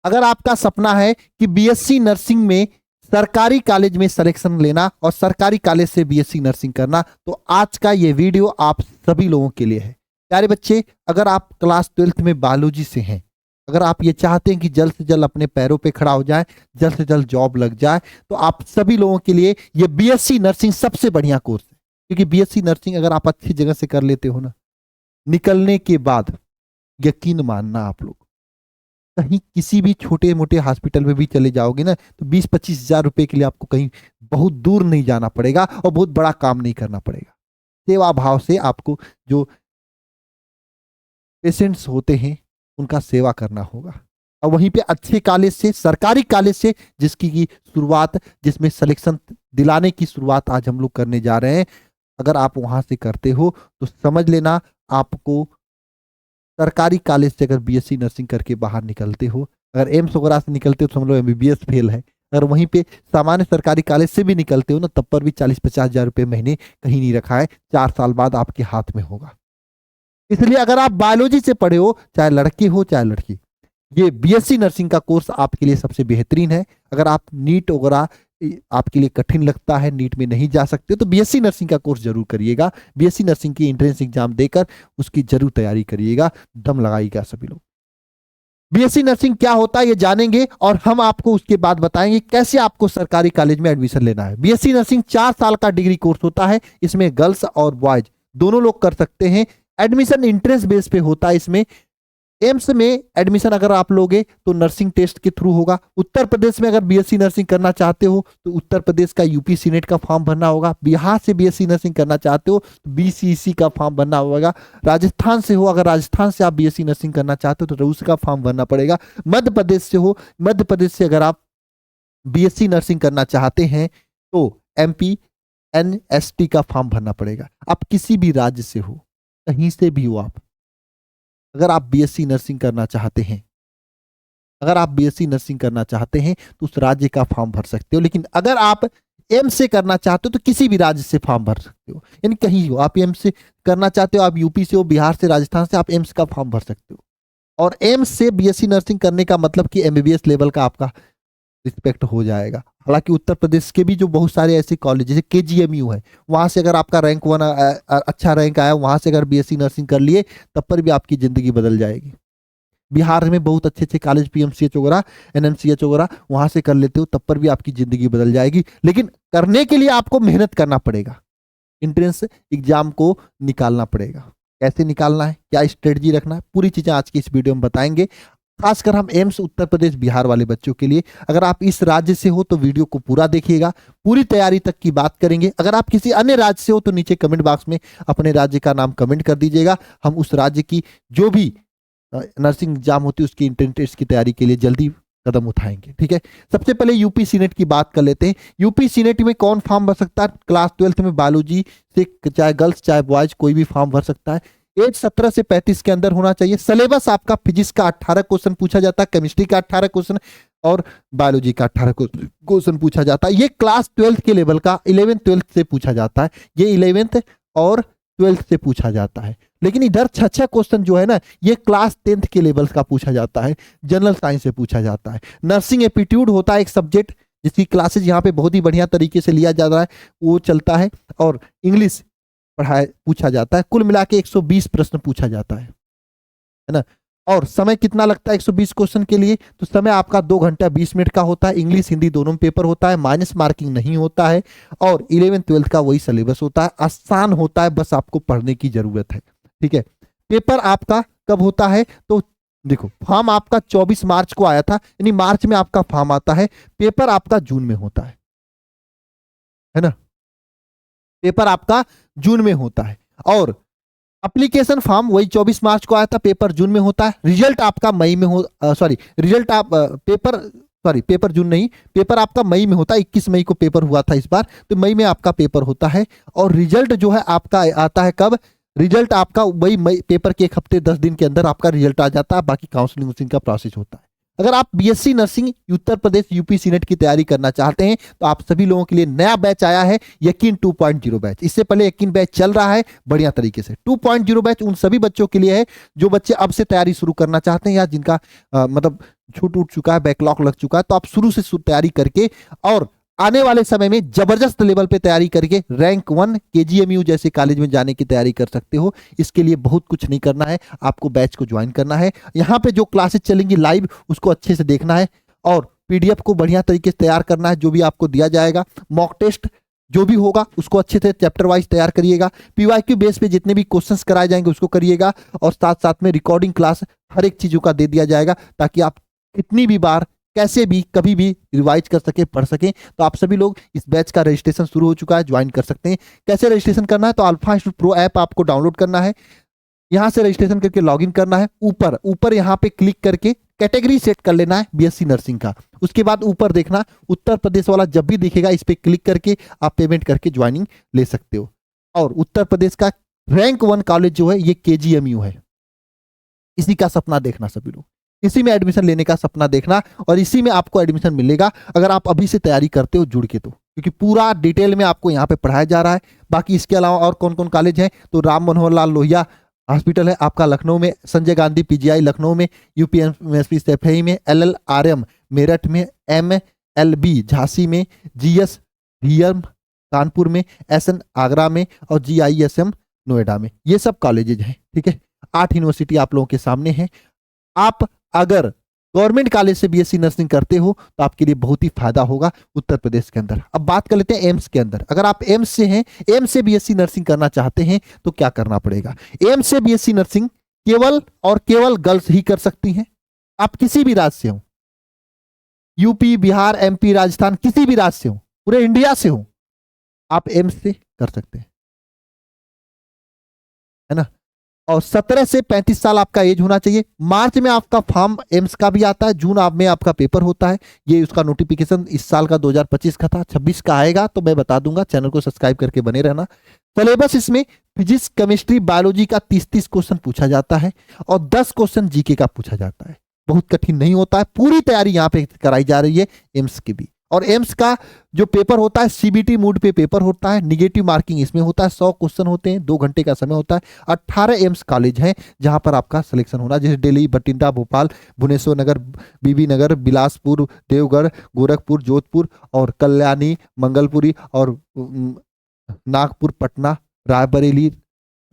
अगर आपका सपना है कि बीएससी नर्सिंग में सरकारी कॉलेज में सिलेक्शन लेना और सरकारी कॉलेज से बीएससी नर्सिंग करना, तो आज का ये वीडियो आप सभी लोगों के लिए है। प्यारे बच्चे, अगर आप क्लास 12th में बायोलॉजी से हैं, अगर आप ये चाहते हैं कि जल्द से जल्द अपने पैरों पे खड़ा हो जाए, जल्द से जल्द जॉब लग जाए, तो आप सभी लोगों के लिए ये बीएससी नर्सिंग सबसे बढ़िया कोर्स है। क्योंकि बीएससी नर्सिंग अगर आप अच्छी जगह से कर लेते हो ना, निकलने के बाद यकीन मानना, आप लोग कहीं किसी भी छोटे मोटे हॉस्पिटल में भी चले जाओगे ना, तो 20-25 हजार रुपए के लिए आपको कहीं बहुत दूर नहीं जाना पड़ेगा और बहुत बड़ा काम नहीं करना पड़ेगा। सेवा भाव से आपको जो पेशेंट्स होते हैं उनका सेवा करना होगा, और वहीं पे अच्छे कॉलेज से, सरकारी कॉलेज से, जिसकी की शुरुआत, जिसमें सिलेक्शन दिलाने की शुरुआत आज हम लोग करने जा रहे हैं, अगर आप वहां से करते हो तो समझ लेना, आपको सरकारी कॉलेज से अगर बीएससी नर्सिंग करके बाहर निकलते हो, अगर एम्स वगैरह से निकलते हो तो समझ लो एमबीबीएस फेल है। अगर वहीं पे सामान्य सरकारी कॉलेज से भी निकलते हो ना, तब पर भी 40-50 हजार रुपये महीने कहीं नहीं रखा है, 4 साल बाद आपके हाथ में होगा। इसलिए अगर आप बायोलॉजी से पढ़े हो, चाहे लड़के हो चाहे लड़की, ये बीएससी नर्सिंग का कोर्स आपके लिए सबसे बेहतरीन है। अगर आप नीट वगैरह आपके लिए कठिन लगता है, नीट में नहीं जा सकते, तो बीएससी नर्सिंग का कोर्स जरूर करिएगा। बीएससी नर्सिंग की एंट्रेंस एग्जाम देकर उसकी जरूर तैयारी करिएगा, दम लगाइएगा सभी लोग। बीएससी नर्सिंग क्या होता है ये जानेंगे, और हम आपको उसके बाद बताएंगे कैसे आपको सरकारी कॉलेज में एडमिशन लेना है। बीएससी नर्सिंग 4 साल का डिग्री कोर्स होता है। इसमें गर्ल्स और बॉयज दोनों लोग कर सकते हैं। एडमिशन इंट्रेंस बेस पे होता है। इसमें एम्स में एडमिशन अगर आप लोगे तो नर्सिंग टेस्ट के थ्रू होगा। उत्तर प्रदेश में अगर बीएससी नर्सिंग करना चाहते हो तो उत्तर प्रदेश का यूपी सीनेट का फॉर्म भरना होगा। बिहार से बीएससी नर्सिंग करना चाहते हो तो बीसीसी का फॉर्म भरना होगा। राजस्थान से हो, अगर राजस्थान से आप बीएससी नर्सिंग करना चाहते हो तो रूस का फॉर्म भरना पड़ेगा। मध्य प्रदेश से हो, मध्य प्रदेश से अगर आप बीएससी नर्सिंग करना चाहते हैं तो एमपी एनएसटी का फॉर्म भरना पड़ेगा। आप किसी भी राज्य से हो, कहीं से भी हो, आप अगर आप बीएससी नर्सिंग करना चाहते हैं, अगर आप बीएससी नर्सिंग करना चाहते हैं तो उस राज्य का फॉर्म भर सकते हो। लेकिन अगर आप एम्स से करना चाहते हो तो किसी भी राज्य से फॉर्म भर सकते हो, यानी कहीं हो, आप एम्स से करना चाहते हो, आप यूपी से हो, बिहार से, राजस्थान से, आप एम्स का फॉर्म भर सकते हो। और एम्स से बीएससी नर्सिंग करने का मतलब कि एमबीबीएस लेवल का आपका रिस्पेक्ट हो जाएगा। हालांकि उत्तर प्रदेश के भी जो बहुत सारे ऐसे कॉलेज जैसे केजीएमयू है, वहां से अगर आपका रैंक 1 अच्छा रैंक आया, वहां से अगर बीएससी नर्सिंग कर लिए तब पर भी आपकी जिंदगी बदल जाएगी। बिहार में बहुत अच्छे अच्छे कॉलेज पीएमसीएच वगैरह, एनएमसीएच वगैरह, वहां से कर लेते हो तब पर भी आपकी जिंदगी बदल जाएगी। लेकिन करने के लिए आपको मेहनत करना पड़ेगा, एंट्रेंस एग्जाम को निकालना पड़ेगा। कैसे निकालना है, क्या स्ट्रेटजी रखना है, पूरी चीजें आज की इस वीडियो में बताएंगे। खासकर हम एम्स उत्तर प्रदेश बिहार वाले बच्चों के लिए। अगर आप इस राज्य से हो तो वीडियो को पूरा देखिएगा, पूरी तैयारी तक की बात करेंगे। अगर आप किसी अन्य राज्य से हो तो नीचे कमेंट बॉक्स में अपने राज्य का नाम कमेंट कर दीजिएगा। हम उस राज्य की जो भी नर्सिंग एग्जाम होती है उसकी एंट्रेंस टेस्ट की तैयारी के लिए जल्दी कदम उठाएंगे। ठीक है, सबसे पहले यूपी सीनेट की बात कर लेते हैं। यूपी सीनेट में कौन फॉर्म भर सकता है? क्लास 12th में बायोलॉजी से चाहे गर्ल्स चाहे बॉयज कोई भी फॉर्म भर सकता है। एज 17 से 35 के अंदर होना चाहिए। सिलेबस आपका फिजिक्स का 18 क्वेश्चन पूछा जाता है, केमिस्ट्री का 18 क्वेश्चन और बायोलॉजी का 18 क्वेश्चन पूछा जाता है। ये क्लास 12th के लेवल का 11th 12th से पूछा जाता है। ये 11th और 12th से पूछा जाता है। लेकिन इधर 6 क्वेश्चन जो है ना, ये क्लास 10th के लेवल का पूछा जाता है, जनरल साइंस से पूछा जाता है। नर्सिंग एप्टीट्यूड होता है एक सब्जेक्ट जिसकी क्लासेज यहाँ पे बहुत ही बढ़िया तरीके से लिया जा रहा है, वो चलता है। और इंग्लिश पढ़ाया पूछा जाता है। कुल मिला के 120 प्रश्न पूछा जाता है ना। और समय कितना लगता है 120 क्वेश्चन के लिए? तो समय आपका 2 घंटा 20 मिनट का होता है। इंग्लिश हिंदी दोनों में पेपर होता है, माइनस मार्किंग नहीं होता है। और 11th 12th का वही सिलेबस होता है, आसान होता है, बस आपको पढ़ने की जरूरत है। ठीक है, पेपर आपका कब होता है? तो देखो, फॉर्म आपका 24 मार्च को आया था, यानी मार्च में आपका फॉर्म आता है। पेपर आपका जून में होता है ना, पेपर आपका जून में होता है। और एप्लीकेशन फॉर्म वही 24 मार्च को आया था, पेपर जून में होता है। रिजल्ट आपका मई में हो, रिजल्ट आप पेपर जून नहीं, पेपर आपका मई में होता है। 21 मई को पेपर हुआ था इस बार, तो मई में आपका पेपर होता है। और रिजल्ट जो है आपका आता है कब? रिजल्ट आपका वही मई, पेपर के 1 हफ्ते 10 दिन के अंदर आपका रिजल्ट आ जाता है। बाकी काउंसलिंग का प्रोसेस होता है। अगर आप BSc nursing Uttar Pradesh UP senate की तैयारी करना चाहते हैं तो आप सभी लोगों के लिए नया बैच आया है, यकीन 2.0 बैच। इससे पहले यकीन बैच चल रहा है बढ़िया तरीके से। 2.0 बैच उन सभी बच्चों के लिए है जो बच्चे अब से तैयारी शुरू करना चाहते हैं या जिनका मतलब छूट उठ चुका है, बैकलॉग लग चुका है, तो आप शुरू से तैयारी करके और आने वाले समय में जबरदस्त लेवल पे तैयारी करके रैंक 1 केजीएमयू जैसे कॉलेज में जाने की तैयारी कर सकते हो। इसके लिए बहुत कुछ नहीं करना है, आपको बैच को ज्वाइन करना है। यहाँ पे जो क्लासेस चलेंगी लाइव उसको अच्छे से देखना है और पीडीएफ को बढ़िया तरीके से तैयार करना है जो भी आपको दिया जाएगा। मॉक टेस्ट जो भी होगा उसको अच्छे से चैप्टर वाइज तैयार करिएगा। पीवाईक्यू बेस पे जितने भी क्वेश्चंस कराए जाएंगे उसको करिएगा और साथ साथ में रिकॉर्डिंग क्लास हर एक चीजों का दे दिया जाएगा ताकि आप कितनी भी बार कैसे भी कभी भी रिवाइज कर सके, पढ़ सकें। तो आप सभी लोग इस बैच का रजिस्ट्रेशन शुरू हो चुका है, ज्वाइन कर सकते हैं। कैसे रजिस्ट्रेशन करना है तो अल्फा इंस्टीट्यूट प्रो ऐप आपको डाउनलोड करना है, यहां से रजिस्ट्रेशन करके लॉगिन करना है। ऊपर ऊपर यहाँ पे क्लिक करके कैटेगरी सेट कर लेना है बीएससी नर्सिंग का। उसके बाद ऊपर देखना उत्तर प्रदेश वाला जब भी दिखेगा इस पे क्लिक करके आप पेमेंट करके ज्वाइनिंग ले सकते हो। और उत्तर प्रदेश का रैंक 1 कॉलेज जो है ये केजीएमयू है, इसी का सपना देखना सभी लोग, इसी में एडमिशन लेने का सपना देखना और इसी में आपको एडमिशन मिलेगा अगर आप अभी से तैयारी करते हो जुड़ के, तो क्योंकि पूरा डिटेल में आपको यहाँ पे पढ़ाया जा रहा है। बाकी इसके अलावा और कौन कौन कॉलेज हैं तो राम मनोहर लाल लोहिया हॉस्पिटल है आपका लखनऊ में, संजय गांधी पीजीआई लखनऊ में, यूपीएमएसपी सैफई में, एलएलआरएम मेरठ में, एमएलबी झांसी में, जीएस वीएम कानपुर में, एसएन आगरा में और जीआईएसएम नोएडा में। ये सब कॉलेजेज हैं, ठीक है। 8 यूनिवर्सिटी आप लोगों के सामने है। आप अगर गवर्नमेंट कॉलेज से बीएससी नर्सिंग करते हो तो आपके लिए बहुत ही फायदा होगा उत्तर प्रदेश के अंदर। अब बात कर लेते हैं एम्स के अंदर। अगर आप एम्स से हैं, एम्स से बीएससी नर्सिंग करना चाहते हैं तो क्या करना पड़ेगा। एम्स से बीएससी नर्सिंग केवल और केवल गर्ल्स ही कर सकती हैं। आप किसी भी राज्य से हो, यूपी बिहार एमपी राजस्थान किसी भी राज्य से हो, पूरे इंडिया से हो, आप एम्स से कर सकते हैं, है ना। और 17 से 35 साल आपका एज होना चाहिए। मार्च में आपका फॉर्म एम्स का भी आता है, जून में आपका पेपर होता है। ये उसका नोटिफिकेशन इस साल का 2025 का था, 26 का आएगा तो मैं बता दूंगा। चैनल को सब्सक्राइब करके बने रहना। सिलेबस इसमें फिजिक्स केमिस्ट्री बायोलॉजी का 30-30 क्वेश्चन पूछा जाता है और 10 क्वेश्चन जीके का पूछा जाता है। बहुत कठिन नहीं होता है, पूरी तैयारी यहाँ पे कराई जा रही है एम्स की भी। और एम्स का जो पेपर होता है सीबीटी मूड पे पेपर होता है, निगेटिव मार्किंग इसमें होता है, 100 क्वेश्चन होते हैं, 2 घंटे का समय होता है। 18 एम्स कॉलेज हैं जहां पर आपका सिलेक्शन होना, जैसे दिल्ली, बठिंडा, भोपाल, भुवनेश्वर नगर, बीबी नगर, बिलासपुर, देवगढ़, गोरखपुर, जोधपुर और कल्याणी, मंगलपुरी और नागपुर, पटना, रायबरेली,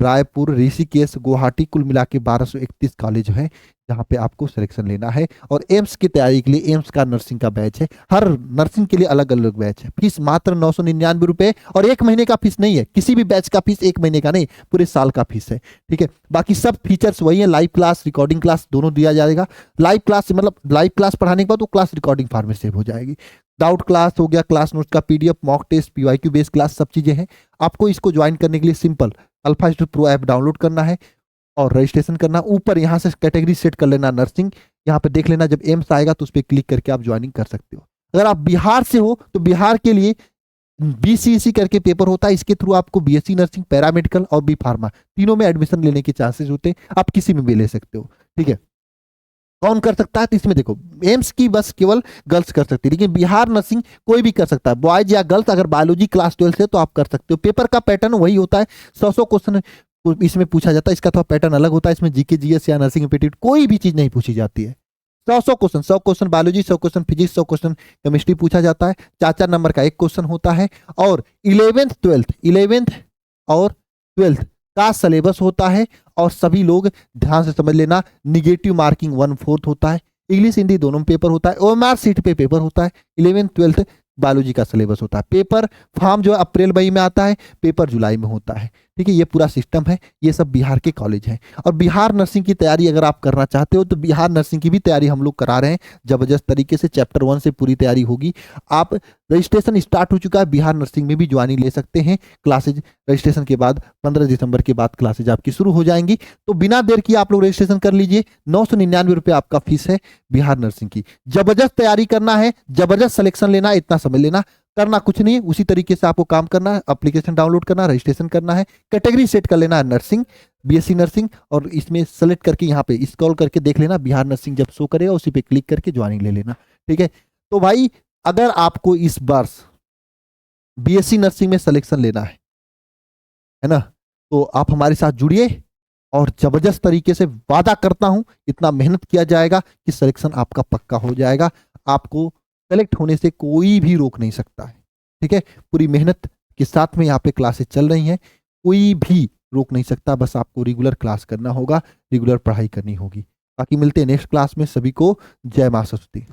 रायपुर, ऋषिकेश, गुवाहाटी, कुल मिला के 1231 कॉलेज हैं जहाँ पे आपको सिलेक्शन लेना है। और एम्स की तैयारी के लिए एम्स का नर्सिंग का बैच है, हर नर्सिंग के लिए अलग अलग बैच है। फीस मात्र 999 रुपए और 1 महीने का फीस नहीं है, किसी भी बैच का फीस 1 महीने का नहीं, पूरे साल का फीस है, ठीक है। बाकी सब फीचर्स वही है, लाइव क्लास रिकॉर्डिंग क्लास दोनों दिया जाएगा। लाइव क्लास मतलब लाइव क्लास पढ़ाने के बाद वो क्लास रिकॉर्डिंग फॉर्मेट सेव हो जाएगी। डाउट क्लास हो गया, क्लास नोट्स का PDF, mock test, PYQ based class, सब चीजें हैं। आपको इसको ज्वाइन करने के लिए simple Alpha Institute Pro app download करना है और रजिस्ट्रेशन करना। ऊपर यहाँ से कैटेगरी सेट कर लेना नर्सिंग, यहाँ पे देख लेना, जब एम्स आएगा तो उस पर क्लिक करके आप ज्वाइनिंग कर सकते हो। अगर आप बिहार से हो तो बिहार के लिए बीसीसी करके पेपर होता है, इसके थ्रू आपको बीएससी नर्सिंग, पैरामेडिकल और बी फार्मा तीनों में एडमिशन लेने के चांसेस होते हैं। आप किसी में भी ले सकते हो, ठीक है। कौन कर सकता है तो इसमें देखो, एम्स की बस केवल गर्ल्स कर सकती है, लेकिन बिहार नर्सिंग कोई भी कर सकता है, बॉयज या गर्ल्स। अगर बायोलॉजी क्लास 12 से तो आप कर सकते हो। पेपर का पैटर्न वही होता है, 100 क्वेश्चन इसमें पूछा जाता है। इसका थोड़ा पैटर्न अलग होता है, इसमें जीके जीएस या नर्सिंग एप्टीट्यूड कोई भी चीज नहीं पूछी जाती है। 100 question, 100 question biology, 100 question physics, 100 question chemistry पूछा जाता है। 4-4 नंबर का एक क्वेश्चन होता है। और 11th और 12th का सिलेबस होता है और सभी लोग ध्यान से समझ लेना। निगेटिव मार्किंग 1/4 होता है, इंग्लिश हिंदी दोनों में पेपर होता है, ओएमआर सीट पे पेपर होता है। 11th 12th बायोलॉजी का सिलेबस होता है। पेपर फॉर्म जो है अप्रैल मई में आता है, पेपर जुलाई में होता है, ठीक है। ये पूरा सिस्टम है, ये सब बिहार के कॉलेज हैं। और बिहार नर्सिंग की तैयारी अगर आप करना चाहते हो तो बिहार नर्सिंग की भी तैयारी हम लोग करा रहे हैं जबरदस्त तरीके से। चैप्टर 1 से पूरी तैयारी होगी। आप रजिस्ट्रेशन स्टार्ट हो चुका है, बिहार नर्सिंग में भी ज्वाइनिंग ले सकते हैं। क्लासेज रजिस्ट्रेशन के बाद 15 दिसंबर के बाद क्लासेज आपकी शुरू हो जाएंगी। तो बिना देर किए आप लोग रजिस्ट्रेशन कर लीजिए। 999 रुपये आपका फीस है बिहार नर्सिंग की। जबरदस्त तैयारी करना है, जबरदस्त सिलेक्शन लेना है, इतना समझ लेना। करना कुछ नहीं है, उसी तरीके से आपको काम करना है। एप्लीकेशन डाउनलोड करना, रजिस्ट्रेशन करना है, कैटेगरी सेट कर लेना है नर्सिंग, बीएससी नर्सिंग, और इसमें सेलेक्ट करके यहाँ पे स्क्रॉल करके देख लेना, बिहार नर्सिंग जब शो करेगा उसी पे क्लिक करके ज्वाइनिंग ले लेना। ठीक है, तो भाई अगर आपको इस वर्ष बीएससी नर्सिंग में सिलेक्शन लेना है ना, तो आप हमारे साथ जुड़िए, और जबरदस्त तरीके से वादा करता हूं इतना मेहनत किया जाएगा कि सिलेक्शन आपका पक्का हो जाएगा। आपको सेलेक्ट होने से कोई भी रोक नहीं सकता है। ठीक है, पूरी मेहनत के साथ में यहाँ पे क्लासेस चल रही हैं, कोई भी रोक नहीं सकता, बस आपको रेगुलर क्लास करना होगा, रेगुलर पढ़ाई करनी होगी। बाकी मिलते हैं नेक्स्ट क्लास में, सभी को जय मां सरस्वती।